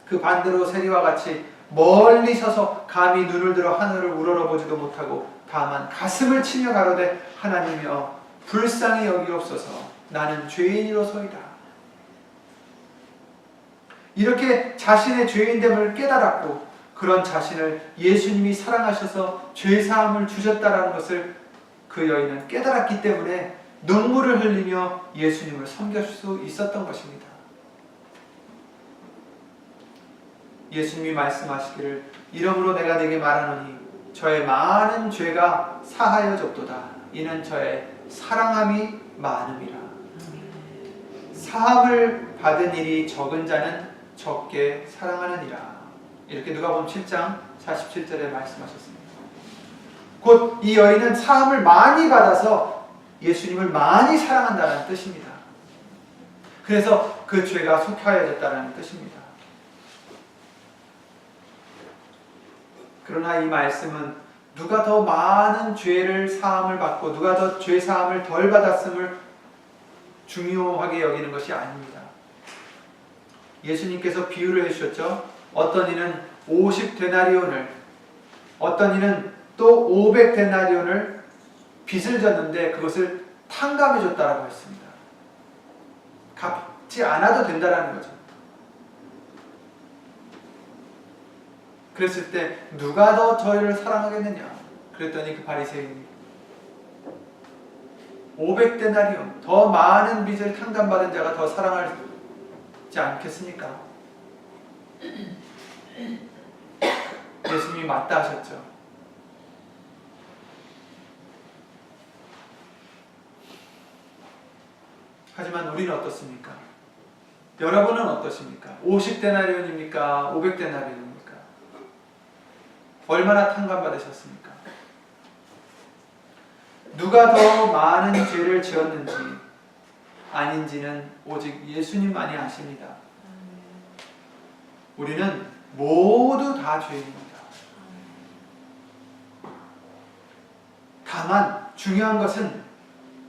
그 반대로 세리와 같이 멀리 서서 감히 눈을 들어 하늘을 우러러보지도 못하고 다만 가슴을 치며 가로되 하나님이여 불쌍히 여기옵소서 나는 죄인이로소이다. 이렇게 자신의 죄인됨을 깨달았고 그런 자신을 예수님이 사랑하셔서 죄사함을 주셨다는 것을 그 여인은 깨달았기 때문에 눈물을 흘리며 예수님을 섬길 수 있었던 것입니다. 예수님이 말씀하시기를 이러므로 내가 네게 말하노니 저의 많은 죄가 사하여졌도다. 이는 저의 사랑함이 많음이라. 사함을 받은 일이 적은 자는 적게 사랑하느니라. 이렇게 누가복음 7장 47절에 말씀하셨습니다. 곧 이 여인은 사함을 많이 받아서 예수님을 많이 사랑한다는 뜻입니다. 그래서 그 죄가 속하여졌다는 뜻입니다. 그러나 이 말씀은 누가 더 많은 죄를 사함을 받고 누가 더 죄 사함을 덜 받았음을 중요하게 여기는 것이 아닙니다. 예수님께서 비유를 해주셨죠. 어떤 이는 50데나리온을, 어떤 이는 또 500데나리온을 빚을 졌는데 그것을 탕감해 줬다라고 했습니다. 갚지 않아도 된다라는 거죠. 그랬을 때 누가 더 저희를 사랑하겠느냐? 그랬더니 그 바리새인이 500데나리온, 더 많은 빚을 탕감받은 자가 더 사랑하지 않겠습니까? 예수님이 맞다 하셨죠. 하지만 우리는 어떻습니까? 여러분은 어떠십니까? 50데나리온입니까? 500데나리온입니까? 얼마나 탕감받으셨습니까? 누가 더 많은 죄를 지었는지 아닌지는 오직 예수님만이 아십니다. 우리는 모두 다 죄인입니다. 다만 중요한 것은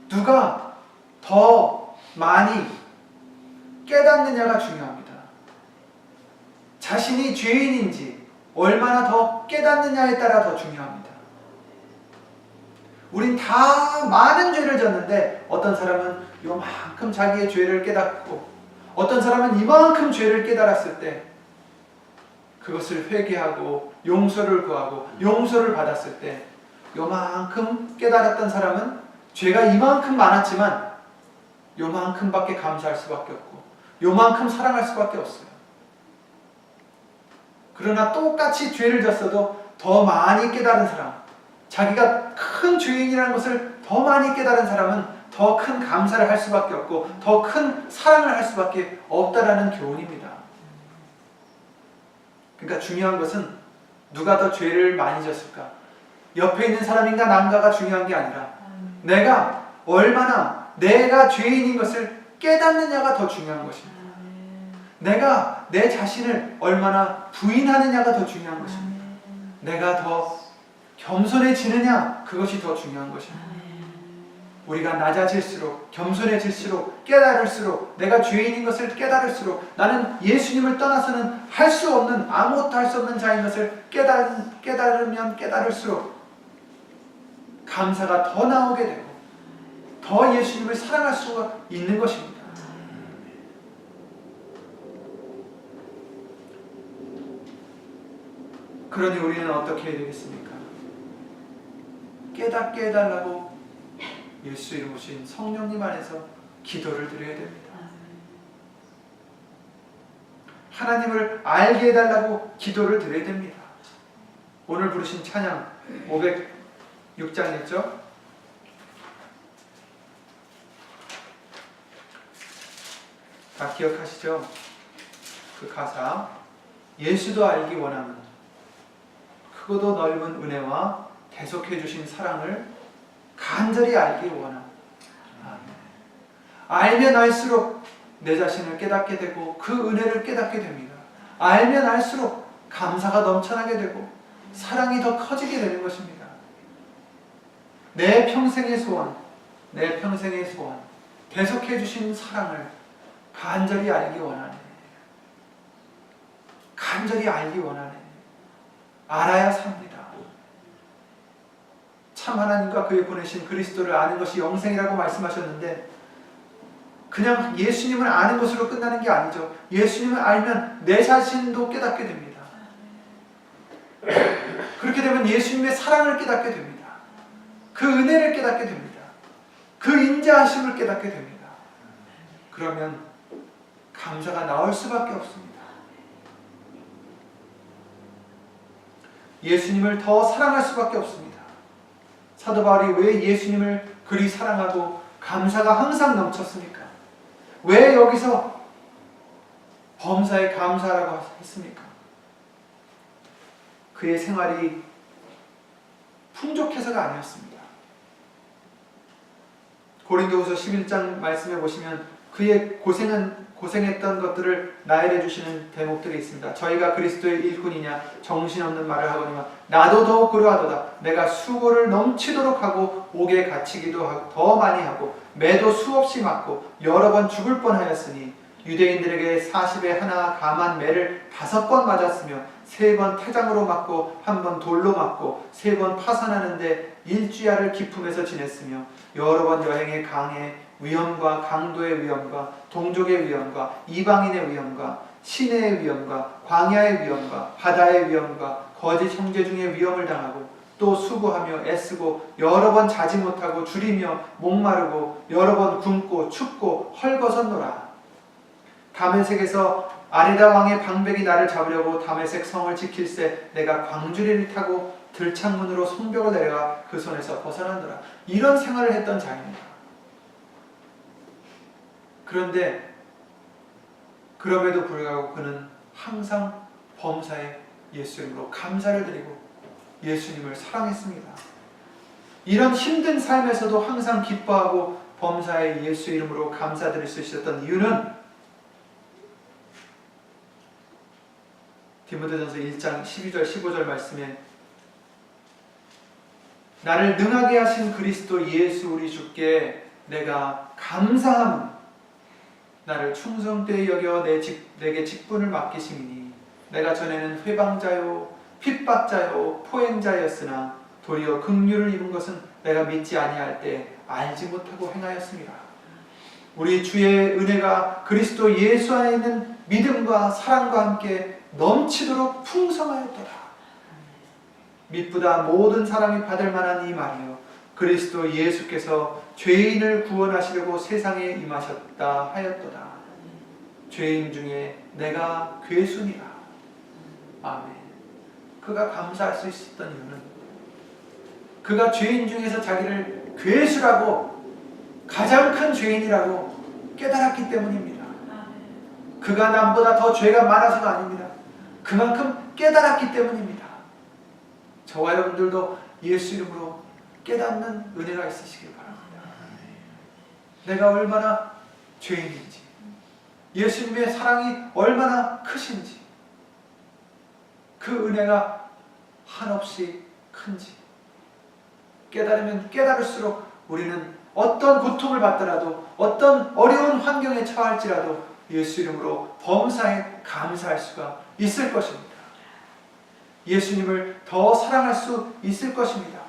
누가 더 많이 깨닫느냐가 중요합니다. 자신이 죄인인지 얼마나 더 깨닫느냐에 따라 더 중요합니다. 우린 다 많은 죄를 졌는데 어떤 사람은 요만큼 자기의 죄를 깨닫고 어떤 사람은 이만큼 죄를 깨달았을 때 그것을 회개하고 용서를 구하고 용서를 받았을 때 요만큼 깨달았던 사람은 죄가 이만큼 많았지만 요만큼밖에 감사할 수밖에 없고 요만큼 사랑할 수밖에 없어요. 그러나 똑같이 죄를 졌어도 더 많이 깨달은 사람, 자기가 큰 죄인이라는 것을 더 많이 깨달은 사람은 더 큰 감사를 할 수밖에 없고 더 큰 사랑을 할 수밖에 없다라는 교훈입니다. 그러니까 중요한 것은 누가 더 죄를 많이 졌을까? 옆에 있는 사람인가 남가가 중요한 게 아니라 내가 얼마나 내가 죄인인 것을 깨닫느냐가 더 중요한 것입니다. 내가 내 자신을 얼마나 부인하느냐가 더 중요한 것입니다. 내가 더 겸손해지느냐, 그것이 더 중요한 것입니다. 우리가 낮아질수록, 겸손해질수록, 깨달을수록, 내가 죄인인 것을 깨달을수록 나는 예수님을 떠나서는 할 수 없는, 아무것도 할 수 없는 자인 것을 깨달으면 깨달을수록 감사가 더 나오게 되고 더 예수님을 사랑할 수가 있는 것입니다. 그러니 우리는 어떻게 해야 되겠습니까? 깨닫게 해달라고 예수 이름 오신 성령님 안에서 기도를 드려야 됩니다. 하나님을 알게 해달라고 기도를 드려야 됩니다. 오늘 부르신 찬양 506장이었죠? 다 기억하시죠? 그 가사 예수도 알기 원하는 크고도 넓은 은혜와 계속해 주신 사랑을 간절히 알기 원합니다. 알면 알수록 내 자신을 깨닫게 되고 그 은혜를 깨닫게 됩니다. 알면 알수록 감사가 넘쳐나게 되고 사랑이 더 커지게 되는 것입니다. 내 평생의 소원, 내 평생의 소원, 계속해 주신 사랑을 간절히 알기 원하네. 간절히 알기 원하네. 알아야 삽니다. 참 하나님과 그의 보내신 그리스도를 아는 것이 영생이라고 말씀하셨는데 그냥 예수님을 아는 것으로 끝나는 게 아니죠. 예수님을 알면 내 자신도 깨닫게 됩니다. 그렇게 되면 예수님의 사랑을 깨닫게 됩니다. 그 은혜를 깨닫게 됩니다. 그 인자하심을 깨닫게 됩니다. 그러면 감사가 나올 수밖에 없습니다. 예수님을 더 사랑할 수밖에 없습니다. 사도 바울이 왜 예수님을 그리 사랑하고 감사가 항상 넘쳤습니까? 왜 여기서 범사에 감사라고 했습니까? 그의 생활이 풍족해서가 아니었습니다. 고린도후서 11장 말씀해 보시면 그의 고생했던 것들을 나열해 주시는 대목들이 있습니다. 저희가 그리스도의 일꾼이냐 정신없는 말을 하거니와 나도 더욱 그러하도다. 내가 수고를 넘치도록 하고 옥에 갇히기도 하고 더 많이 하고 매도 수없이 맞고 여러 번 죽을 뻔하였으니 유대인들에게 40에 하나 감한 매를 5번 맞았으며 3번 태장으로 맞고 1번 돌로 맞고 3번 파산하는데 일주야를 기품에서 지냈으며 여러 번 여행의 강에 위험과 강도의 위험과 동족의 위험과 이방인의 위험과 시내의 위험과 광야의 위험과 바다의 위험과 거짓 형제 중에 위험을 당하고 또 수고하며 애쓰고 여러 번 자지 못하고 줄이며 목마르고 여러 번 굶고 춥고 헐벗었노라. 다메섹에서 아레다 왕의 방백이 나를 잡으려고 다메섹 성을 지킬새 내가 광주리를 타고 들창문으로 성벽을 내려가 그 손에서 벗어나노라. 이런 생활을 했던 자입니다. 그런데 그럼에도 불구하고 그는 항상 범사에 예수 이름으로 감사를 드리고 예수님을 사랑했습니다. 이런 힘든 삶에서도 항상 기뻐하고 범사에 예수 이름으로 감사드릴 수 있었던 이유는 디모데전서 1장 12절 15절 말씀에 나를 능하게 하신 그리스도 예수 우리 주께 내가 감사함 나를 충성되이 여겨 내게 직분을 맡기심이니 내가 전에는 회방자요 핍박자요 포행자였으나 도리어 긍휼을 입은 것은 내가 믿지 아니할 때 알지 못하고 행하였습니다. 우리 주의 은혜가 그리스도 예수 안에 있는 믿음과 사랑과 함께 넘치도록 풍성하였더라. mit보다 모든 사람이 받을 만한 이 말이요 그리스도 예수께서 죄인을 구원하시려고 세상에 임하셨다 하였도다. 죄인 중에 내가 괴순이라. 아멘. 그가 감사할 수 있었던 이유는 그가 죄인 중에서 자기를 괴수라고 가장 큰 죄인이라고 깨달았기 때문입니다. 그가 남보다 더 죄가 많아서가 아닙니다. 그만큼 깨달았기 때문입니다. 저와 여러분들도 예수 이름으로 깨닫는 은혜가 있으시길 바랍니다. 내가 얼마나 죄인인지, 예수님의 사랑이 얼마나 크신지, 그 은혜가 한없이 큰지 깨달으면 깨달을수록 우리는 어떤 고통을 받더라도 어떤 어려운 환경에 처할지라도 예수 이름으로 범사에 감사할 수가 있을 것입니다. 예수님을 더 사랑할 수 있을 것입니다.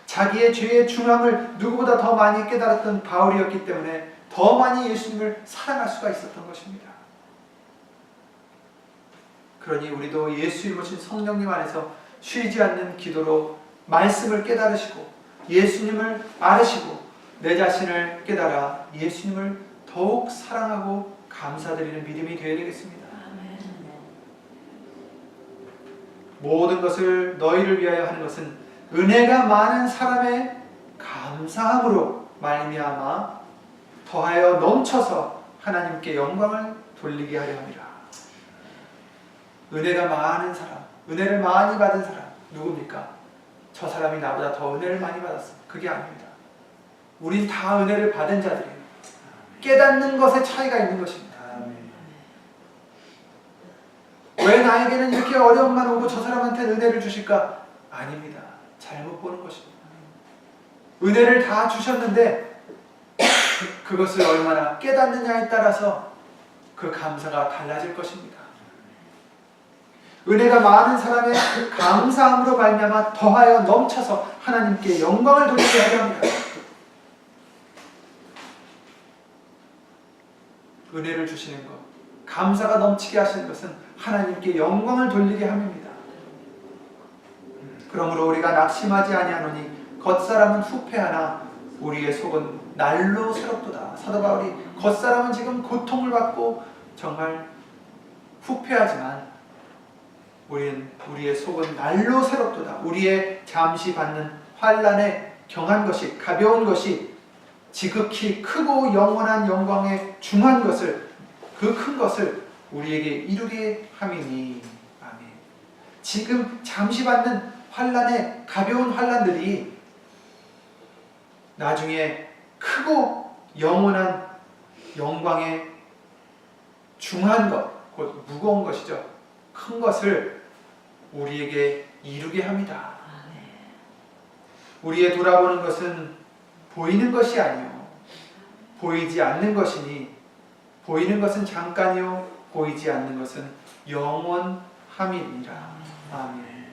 자기의 죄의 중함을 누구보다 더 많이 깨달았던 바울이었기 때문에 더 많이 예수님을 사랑할 수가 있었던 것입니다. 그러니 우리도 예수 이름으신 성령님 안에서 쉬지 않는 기도로 말씀을 깨달으시고 예수님을 알으시고 내 자신을 깨달아 예수님을 더욱 사랑하고 감사드리는 믿음이 되어야 되겠습니다. 모든 것을 너희를 위하여 하는 것은 은혜가 많은 사람의 감사함으로 말미암아 더하여 넘쳐서 하나님께 영광을 돌리게 하려 함이라. 은혜가 많은 사람, 은혜를 많이 받은 사람 누굽니까? 저 사람이 나보다 더 은혜를 많이 받았어. 그게 아닙니다. 우린 다 은혜를 받은 자들이에요. 깨닫는 것에 차이가 있는 것입니다. 왜 나에게는 이렇게 어려움만 오고 저 사람한테는 은혜를 주실까? 아닙니다. 잘못 보는 것입니다. 은혜를 다 주셨는데 그것을 얼마나 깨닫느냐에 따라서 그 감사가 달라질 것입니다. 은혜가 많은 사람의 감사함으로 말미암아 더하여 넘쳐서 하나님께 영광을 돌리게 하려 합니다. 은혜를 주시는 것, 감사가 넘치게 하시는 것은 하나님께 영광을 돌리게 함입니다. 그러므로 우리가 낙심하지 아니하노니 겉사람은 후패하나 우리의 속은 날로 새롭도다. 사도 바울이 겉사람은 지금 고통을 받고 정말 후패하지만 우리의 속은 날로 새롭도다. 우리의 잠시 받는 환난에 경한 것이 가벼운 것이 지극히 크고 영원한 영광에 중한 것을 그 큰 것을 우리에게 이루게 함이니. 아멘. 지금 잠시 받는 환난의 가벼운 환난들이 나중에 크고 영원한 영광의 중한 것, 곧 무거운 것이죠. 큰 것을 우리에게 이루게 합니다. 우리의 돌아보는 것은 보이는 것이 아니요 보이지 않는 것이니 보이는 것은 잠깐이요 보이지 않는 것은 영원함이니라. 아멘.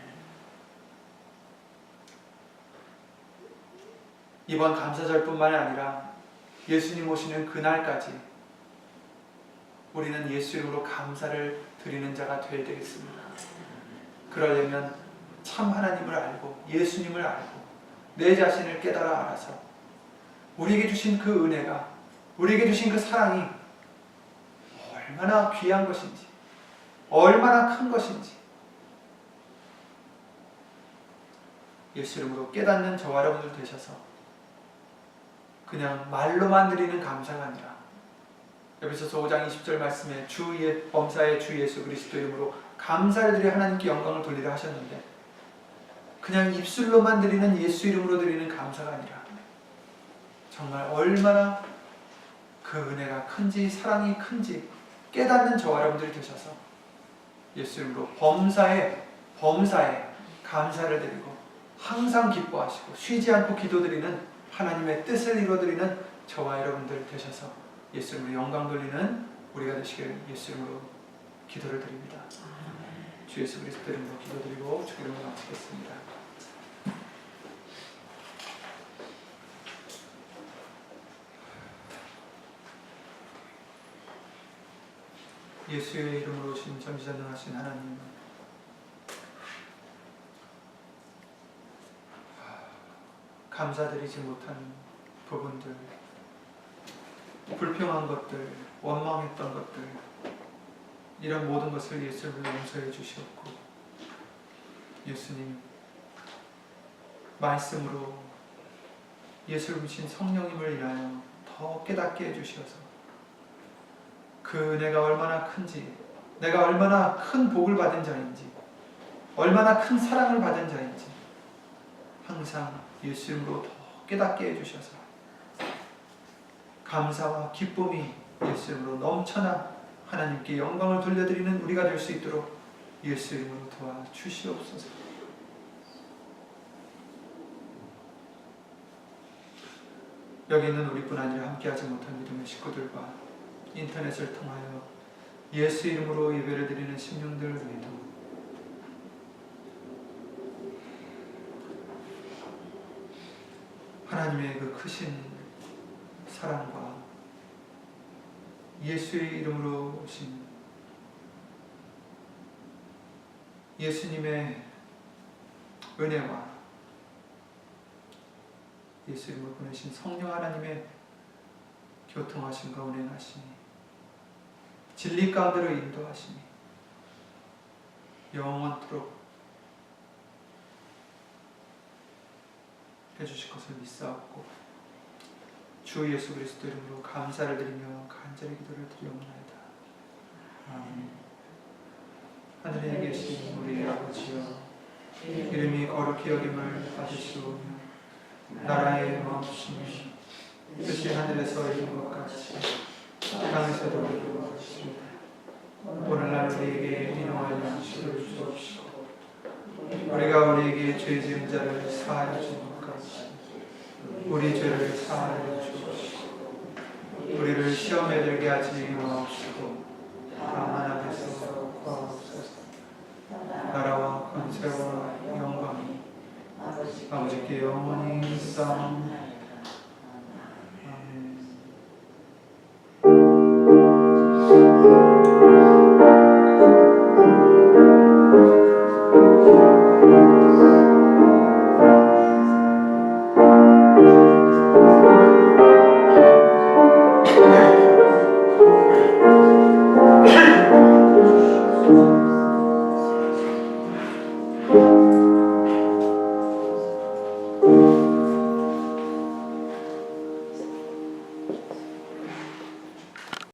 이번 감사절뿐만 아니라 예수님 오시는 그날까지 우리는 예수 이름으로 감사를 드리는 자가 되어야 되겠습니다. 그러려면 참 하나님을 알고 예수님을 알고 내 자신을 깨달아 알아서 우리에게 주신 그 은혜가, 우리에게 주신 그 사랑이 얼마나 귀한 것인지, 얼마나 큰 것인지 예수 이름으로 깨닫는 저와 여러분들 되셔서 그냥 말로만 드리는 감사가 아니라 에베소서 5장 20절 말씀에 범사의 주 예수 그리스도 이름으로 감사를 드려 하나님께 영광을 돌리라 하셨는데, 그냥 입술로만 드리는 예수 이름으로 드리는 감사가 아니라 정말 얼마나 그 은혜가 큰지 사랑이 큰지 깨닫는 저와 여러분들이 되셔서 예수 이름으로 범사에 감사를 드리고 항상 기뻐하시고 쉬지 않고 기도드리는 하나님의 뜻을 이루어드리는 저와 여러분들 되셔서 예수 이름으로 영광 돌리는 우리가 되시길 예수 이름으로 기도를 드립니다. 주 예수 그리스도 이름으로 기도드리고 주 이름으로 마치겠습니다. 예수의 이름으로 오신 전지전능하신 하나님, 감사드리지 못한 부분들, 불평한 것들, 원망했던 것들, 이런 모든 것을 예수님으로 용서해 주시옵고, 예수님 말씀으로 예수를 주신 성령님을 인하여 더 깨닫게 해주시어서 그 은혜가 얼마나 큰지, 내가 얼마나 큰 복을 받은 자인지, 얼마나 큰 사랑을 받은 자인지 항상 예수 이름으로 더 깨닫게 해주셔서 감사와 기쁨이 예수 이름으로 넘쳐나 하나님께 영광을 돌려드리는 우리가 될 수 있도록 예수 이름으로 도와주시옵소서. 여기 있는 우리뿐 아니라 함께하지 못한 믿음의 식구들과 인터넷을 통하여 예수 이름으로 예배를 드리는 심령들 외에도 하나님의 그 크신 사랑과 예수의 이름으로 오신 예수님의 은혜와 예수 이름으로 보내신 성령 하나님의 교통하심과 운행하심이 진리 가운데로 인도하심이 영원토록 해주실 것을 믿사옵고 주 예수 그리스도 이름으로 감사를 드리며 간절히 기도를 드리옵나이다. 아멘. 하늘에 계신 우리 아버지여, 이름이 거룩히 여김을 받으시오며 나라의 마음이시니 뜻이 하늘에서 이룬 것 같이 땅에서도 이루어지시오며 오늘날 우리에게 일용할 양식을 주옵시고 우리가 우리에게 죄 지은 자를 사하여 준 것 같이 우리 죄를 사하여 주옵시고 우리를 시험에 들게 하지 마옵시고 다만 앞에서 구하옵소서. 나라와 권세와 영광이 아버지께 영원히 있사옵나이다.